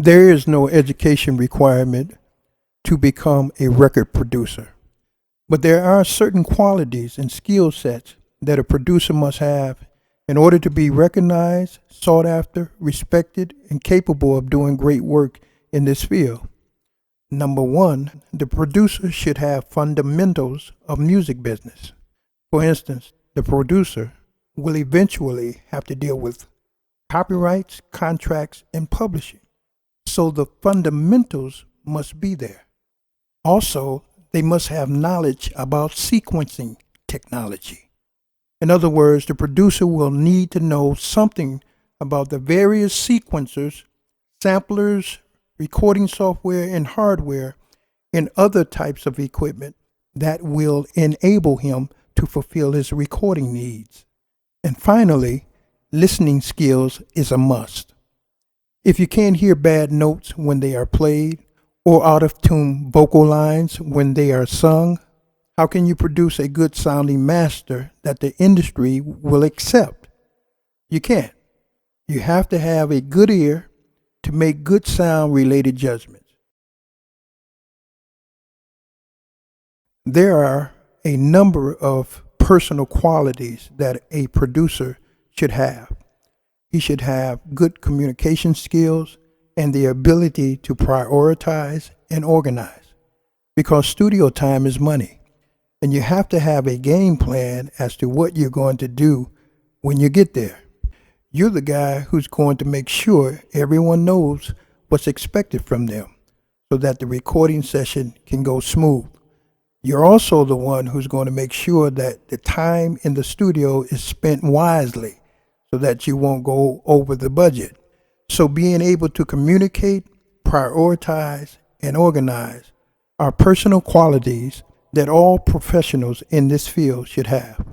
There is no education requirement to become a record producer, but there are certain qualities and skill sets that a producer must have in order to be recognized, sought after, respected, and capable of doing great work in this field. Number one, the producer should have fundamentals of music business. For instance, the producer will eventually have to deal with copyrights, contracts, and publishing. So the fundamentals must be there. Also, they must have knowledge about sequencing technology. In other words, the producer will need to know something about the various sequencers, samplers, recording software, and hardware, and other types of equipment that will enable him to fulfill his recording needs. And finally, listening skills is a must. If you can't hear bad notes when they are played, or out of tune vocal lines when they are sung, how can you produce a good sounding master that the industry will accept? You can't. You have to have a good ear to make good sound related judgments. There are a number of personal qualities that a producer should have. He should have good communication skills and the ability to prioritize and organize, because studio time is money, and you have to have a game plan as to what you're going to do when you get there. You're the guy who's going to make sure everyone knows what's expected from them so that the recording session can go smooth. You're also the one who's going to make sure that the time in the studio is spent wisely so that you won't go over the budget. So being able to communicate, prioritize, and organize are personal qualities that all professionals in this field should have.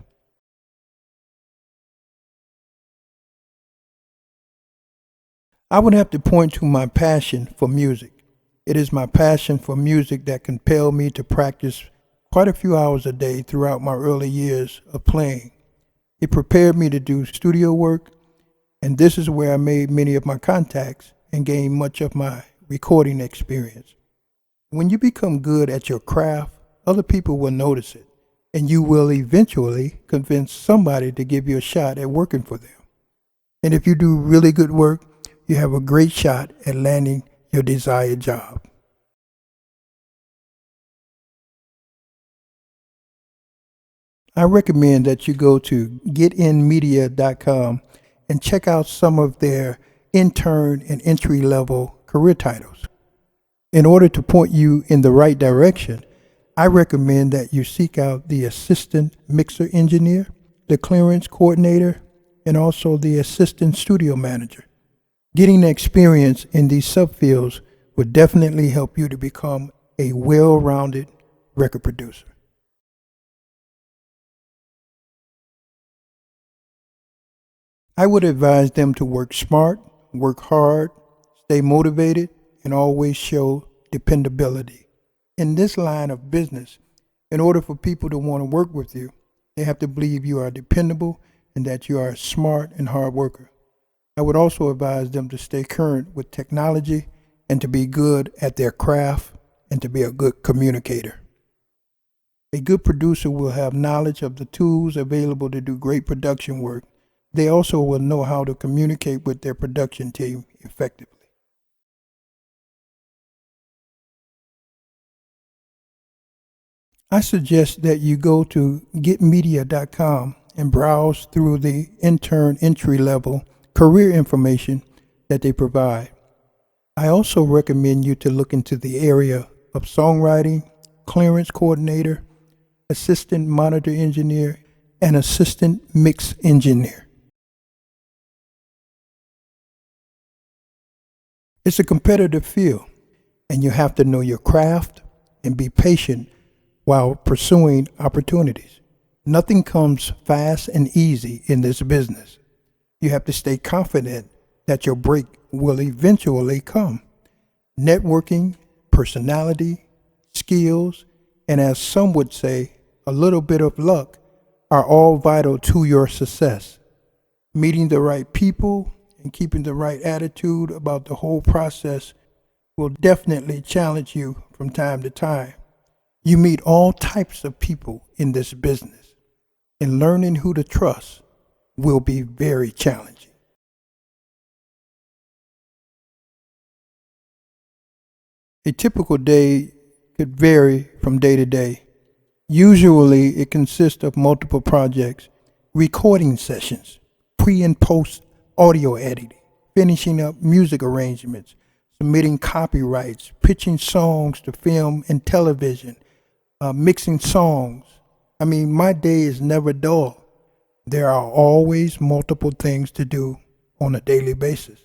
I would have to point to my passion for music. It is my passion for music that compelled me to practice quite a few hours a day throughout my early years of playing. It prepared me to do studio work, and this is where I made many of my contacts and gained much of my recording experience. When you become good at your craft, other people will notice it, and you will eventually convince somebody to give you a shot at working for them. And if you do really good work, you have a great shot at landing your desired job. I recommend that you go to getinmedia.com and check out some of their intern and entry-level career titles. In order to point you in the right direction, I recommend that you seek out the assistant mixer engineer, the clearance coordinator, and also the assistant studio manager. Getting experience in these subfields would definitely help you to become a well-rounded record producer. I would advise them to work smart, work hard, stay motivated, and always show dependability. In this line of business, in order for people to want to work with you, they have to believe you are dependable and that you are a smart and hard worker. I would also advise them to stay current with technology and to be good at their craft and to be a good communicator. A good producer will have knowledge of the tools available to do great production work. They also will know how to communicate with their production team effectively. I suggest that you go to getmedia.com and browse through the intern entry-level career information that they provide. I also recommend you to look into the area of songwriting, clearance coordinator, assistant monitor engineer, and assistant mix engineer. It's a competitive field, and you have to know your craft and be patient while pursuing opportunities. Nothing comes fast and easy in this business. You have to stay confident that your break will eventually come. Networking, personality, skills, and as some would say, a little bit of luck are all vital to your success. Meeting the right people and keeping the right attitude about the whole process will definitely challenge you from time to time. You meet all types of people in this business, and learning who to trust will be very challenging. A typical day could vary from day to day. Usually, it consists of multiple projects, recording sessions, pre and post audio editing, finishing up music arrangements, submitting copyrights, pitching songs to film and television, mixing songs. My day is never dull. There are always multiple things to do on a daily basis.